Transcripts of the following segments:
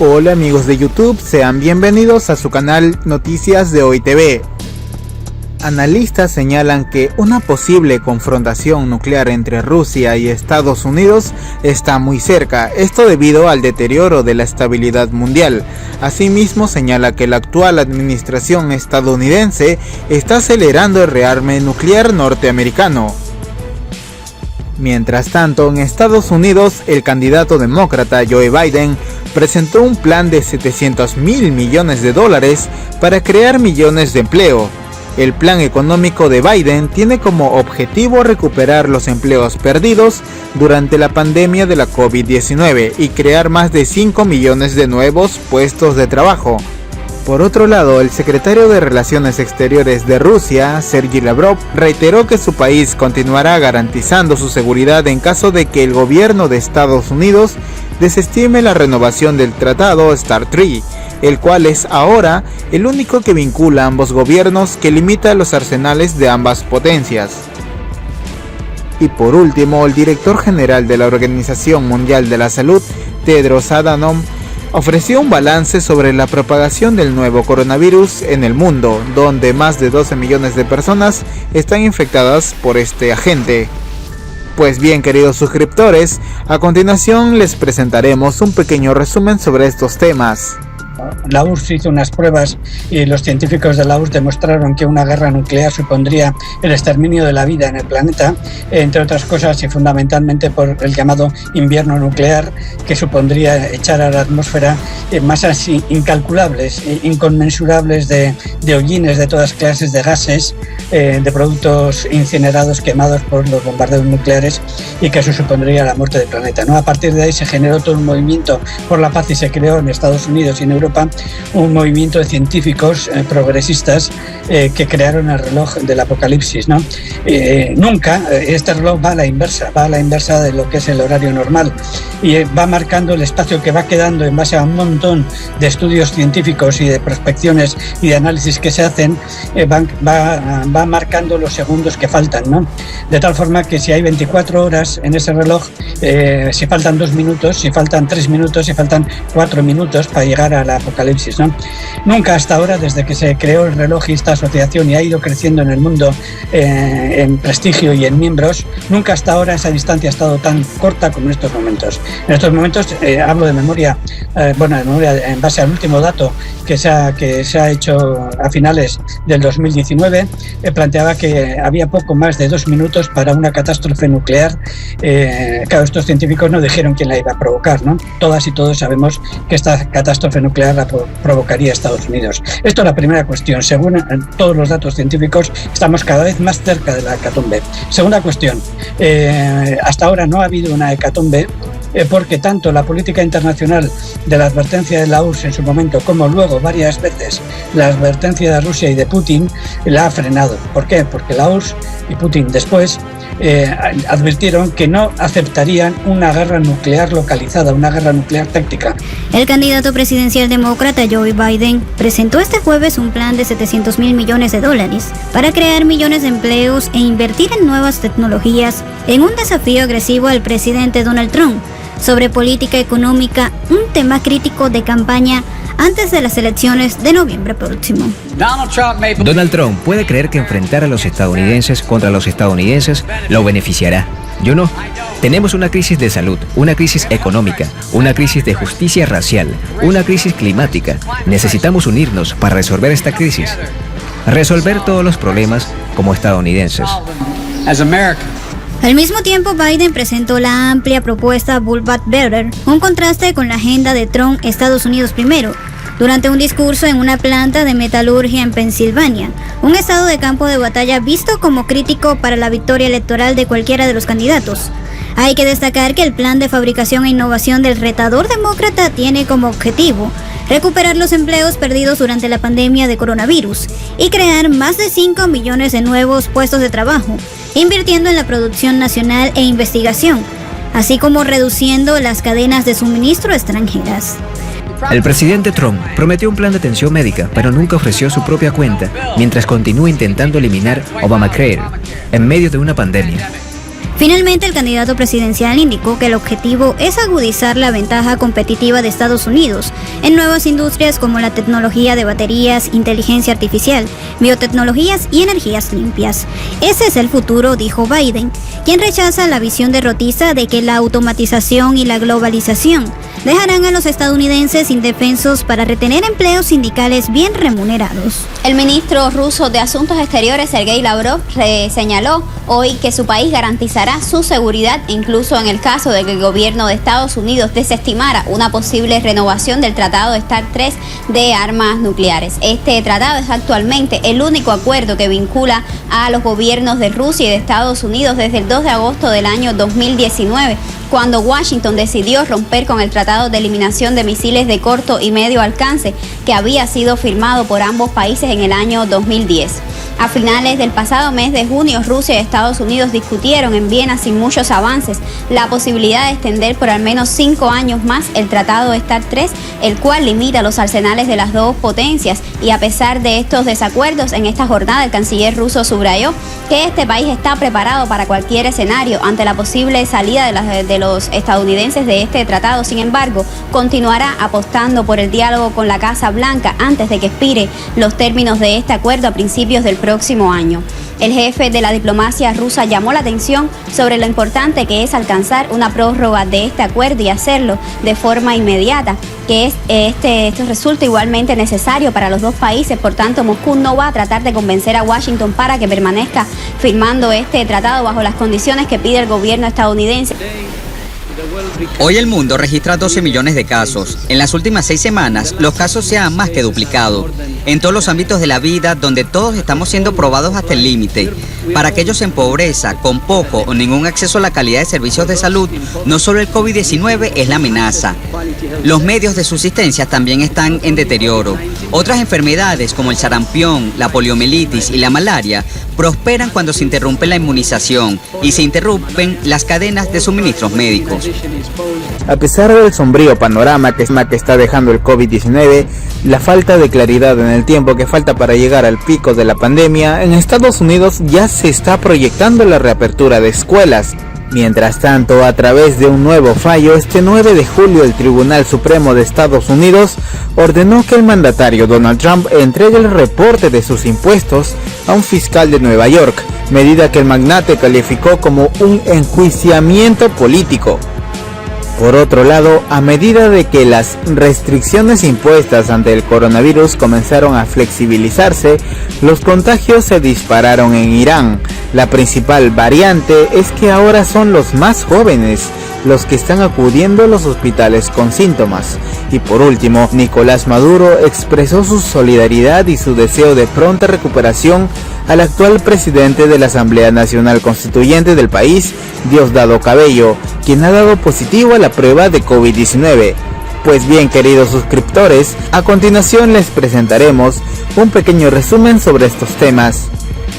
Hola amigos de YouTube, sean bienvenidos a su canal Noticias de Hoy TV. Analistas señalan que una posible confrontación nuclear entre Rusia y Estados Unidos está muy cerca, esto debido al deterioro de la estabilidad mundial. Asimismo señala que la actual administración estadounidense está acelerando el rearme nuclear norteamericano. Mientras tanto, en Estados Unidos, el candidato demócrata Joe Biden presentó un plan de $700 mil millones para crear millones de empleo. El plan económico de Biden tiene como objetivo recuperar los empleos perdidos durante la pandemia de la COVID-19 y crear más de 5 millones de nuevos puestos de trabajo. Por otro lado, el secretario de Relaciones Exteriores de Rusia, Sergei Lavrov, reiteró que su país continuará garantizando su seguridad en caso de que el gobierno de Estados Unidos desestime la renovación del tratado START III, el cual es ahora el único que vincula a ambos gobiernos que limita los arsenales de ambas potencias. Y por último, el director general de la Organización Mundial de la Salud, Tedros Adhanom, ofreció un balance sobre la propagación del nuevo coronavirus en el mundo, donde más de 12 millones de personas están infectadas por este agente. Pues bien, queridos suscriptores, a continuación les presentaremos un pequeño resumen sobre estos temas. La URSS hizo unas pruebas y los científicos de la URSS demostraron que una guerra nuclear supondría el exterminio de la vida en el planeta, entre otras cosas y fundamentalmente por el llamado invierno nuclear, que supondría echar a la atmósfera masas incalculables, inconmensurables de hollines de todas clases de gases, de productos incinerados quemados por los bombardeos nucleares, y que eso supondría la muerte del planeta, ¿no? A partir de ahí se generó todo un movimiento por la paz y se creó en Estados Unidos y en Europa un movimiento de científicos progresistas que crearon el reloj del apocalipsis, ¿no? Nunca este reloj va a la inversa de lo que es el horario normal, y va marcando el espacio que va quedando en base a un montón de estudios científicos y de prospecciones y de análisis que se hacen, va marcando los segundos que faltan, ¿no? De tal forma que si hay 24 horas en ese reloj, si faltan 2 minutos, si faltan 3 minutos, si faltan 4 minutos para llegar a la apocalipsis, ¿no? Nunca hasta ahora, desde que se creó el reloj y esta asociación y ha ido creciendo en el mundo en prestigio y en miembros, nunca hasta ahora esa distancia ha estado tan corta como en estos momentos. En estos momentos, hablo de memoria, en base al último dato que se ha hecho a finales del 2019, planteaba que había poco más de 2 minutos para una catástrofe nuclear. Claro, estos científicos no dijeron quién la iba a provocar, ¿no? Todas y todos sabemos que esta catástrofe nuclear la provocaría Estados Unidos. Esto es la primera cuestión. Según todos los datos científicos, estamos cada vez más cerca de la hecatombe. Segunda cuestión, hasta ahora no ha habido una hecatombe porque tanto la política internacional de la advertencia de la URSS en su momento, como luego varias veces la advertencia de Rusia y de Putin, la ha frenado. ¿Por qué? Porque la URSS y Putin después advirtieron que no aceptarían una guerra nuclear localizada, una guerra nuclear táctica. El candidato presidencial demócrata Joe Biden presentó este jueves un plan de $700 mil millones para crear millones de empleos e invertir en nuevas tecnologías, en un desafío agresivo al presidente Donald Trump sobre política económica, un tema crítico de campaña antes de las elecciones de noviembre próximo. Donald Trump puede creer que enfrentar a los estadounidenses contra los estadounidenses lo beneficiará. Yo no. Tenemos una crisis de salud, una crisis económica, una crisis de justicia racial, una crisis climática. Necesitamos unirnos para resolver esta crisis. Resolver todos los problemas como estadounidenses. Al mismo tiempo, Biden presentó la amplia propuesta Build Back Better, un contraste con la agenda de Trump Estados Unidos primero, durante un discurso en una planta de metalurgia en Pensilvania, un estado de campo de batalla visto como crítico para la victoria electoral de cualquiera de los candidatos. Hay que destacar que el plan de fabricación e innovación del retador demócrata tiene como objetivo recuperar los empleos perdidos durante la pandemia de coronavirus y crear más de 5 millones de nuevos puestos de trabajo, invirtiendo en la producción nacional e investigación, así como reduciendo las cadenas de suministro extranjeras. El presidente Trump prometió un plan de atención médica, pero nunca ofreció su propia cuenta, mientras continúa intentando eliminar Obamacare en medio de una pandemia. Finalmente, el candidato presidencial indicó que el objetivo es agudizar la ventaja competitiva de Estados Unidos en nuevas industrias como la tecnología de baterías, inteligencia artificial, biotecnologías y energías limpias. Ese es el futuro, dijo Biden, quien rechaza la visión derrotista de que la automatización y la globalización dejarán a los estadounidenses indefensos para retener empleos sindicales bien remunerados. El ministro ruso de Asuntos Exteriores, Sergei Lavrov, señaló hoy que su país garantizará su seguridad incluso en el caso de que el gobierno de Estados Unidos desestimara una posible renovación del Tratado START III de armas nucleares. Este tratado es actualmente el único acuerdo que vincula a los gobiernos de Rusia y de Estados Unidos desde el 2 de agosto del año 2019, cuando Washington decidió romper con el Tratado de Eliminación de Misiles de Corto y Medio Alcance que había sido firmado por ambos países en el año 2010. A finales del pasado mes de junio, Rusia y Estados Unidos discutieron en Viena sin muchos avances la posibilidad de extender por al menos 5 años más el Tratado START III, el cual limita los arsenales de las dos potencias. Y a pesar de estos desacuerdos, en esta jornada el canciller ruso subrayó que este país está preparado para cualquier escenario ante la posible salida de los estadounidenses de este tratado. Sin embargo, continuará apostando por el diálogo con la Casa Blanca antes de que expire los términos de este acuerdo a principios del próximo año. El jefe de la diplomacia rusa llamó la atención sobre lo importante que es alcanzar una prórroga de este acuerdo y hacerlo de forma inmediata, que esto resulta igualmente necesario para los dos países. Por tanto, Moscú no va a tratar de convencer a Washington para que permanezca firmando este tratado bajo las condiciones que pide el gobierno estadounidense. Hoy el mundo registra 12 millones de casos. En las últimas 6 semanas, los casos se han más que duplicado. En todos los ámbitos de la vida, donde todos estamos siendo probados hasta el límite. Para aquellos en pobreza, con poco o ningún acceso a la calidad de servicios de salud, no solo el COVID-19 es la amenaza. Los medios de subsistencia también están en deterioro. Otras enfermedades como el sarampión, la poliomielitis y la malaria prosperan cuando se interrumpe la inmunización y se interrumpen las cadenas de suministros médicos. A pesar del sombrío panorama que está dejando el COVID-19, la falta de claridad en el tiempo que falta para llegar al pico de la pandemia, en Estados Unidos ya se está proyectando la reapertura de escuelas. Mientras tanto, a través de un nuevo fallo, este 9 de julio el Tribunal Supremo de Estados Unidos ordenó que el mandatario Donald Trump entregue el reporte de sus impuestos a un fiscal de Nueva York, medida que el magnate calificó como un enjuiciamiento político. Por otro lado, a medida de que las restricciones impuestas ante el coronavirus comenzaron a flexibilizarse, los contagios se dispararon en Irán. La principal variante es que ahora son los más jóvenes los que están acudiendo a los hospitales con síntomas. Y por último, Nicolás Maduro expresó su solidaridad y su deseo de pronta recuperación al actual presidente de la Asamblea Nacional Constituyente del país, Diosdado Cabello, quien ha dado positivo a la prueba de COVID-19. Pues bien, queridos suscriptores, a continuación les presentaremos un pequeño resumen sobre estos temas.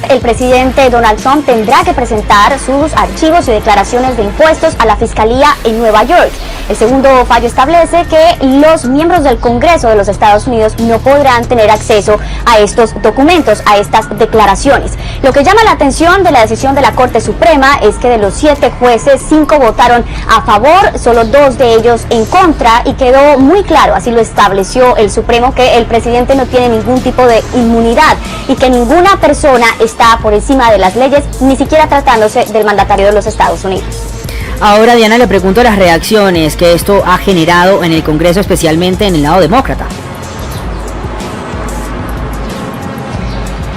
El presidente Donald Trump tendrá que presentar sus archivos y declaraciones de impuestos a la Fiscalía en Nueva York. El segundo fallo establece que los miembros del Congreso de los Estados Unidos no podrán tener acceso a estos documentos, a estas declaraciones. Lo que llama la atención de la decisión de la Corte Suprema es que de los 7 jueces, 5 votaron a favor, solo 2 de ellos en contra, y quedó muy claro, así lo estableció el Supremo, que el presidente no tiene ningún tipo de inmunidad y que ninguna persona está por encima de las leyes, ni siquiera tratándose del mandatario de los Estados Unidos. Ahora, Diana, le pregunto las reacciones que esto ha generado en el Congreso, especialmente en el lado demócrata.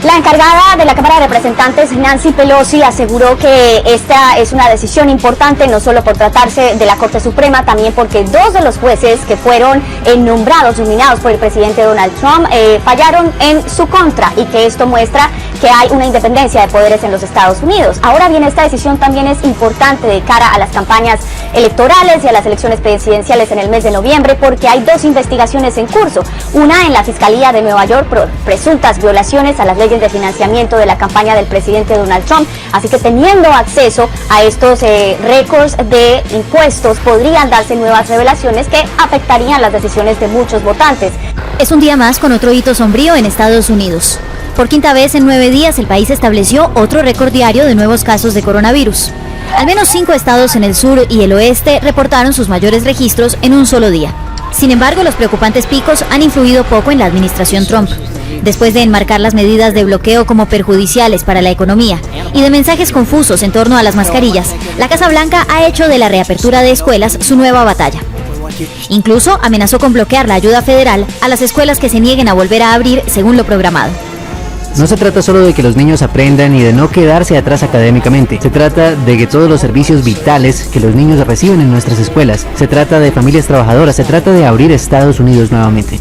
La encargada de la Cámara de Representantes, Nancy Pelosi, aseguró que esta es una decisión importante, no solo por tratarse de la Corte Suprema, también porque 2 de los jueces que fueron nominados por el presidente Donald Trump, fallaron en su contra, y que esto muestra que hay una independencia de poderes en los Estados Unidos. Ahora bien, esta decisión también es importante de cara a las campañas electorales y a las elecciones presidenciales en el mes de noviembre, porque hay 2 investigaciones en curso. Una en la Fiscalía de Nueva York por presuntas violaciones a las leyes de financiamiento de la campaña del presidente Donald Trump. Así que teniendo acceso a estos récords de impuestos, podrían darse nuevas revelaciones que afectarían las decisiones de muchos votantes. Es un día más con otro hito sombrío en Estados Unidos. Por quinta vez en 9 días, el país estableció otro récord diario de nuevos casos de coronavirus. Al menos 5 estados en el sur y el oeste reportaron sus mayores registros en un solo día. Sin embargo, los preocupantes picos han influido poco en la administración Trump. Después de enmarcar las medidas de bloqueo como perjudiciales para la economía y de mensajes confusos en torno a las mascarillas, la Casa Blanca ha hecho de la reapertura de escuelas su nueva batalla. Incluso amenazó con bloquear la ayuda federal a las escuelas que se nieguen a volver a abrir según lo programado. No se trata solo de que los niños aprendan y de no quedarse atrás académicamente. Se trata de que todos los servicios vitales que los niños reciben en nuestras escuelas. Se trata de familias trabajadoras. Se trata de abrir Estados Unidos nuevamente.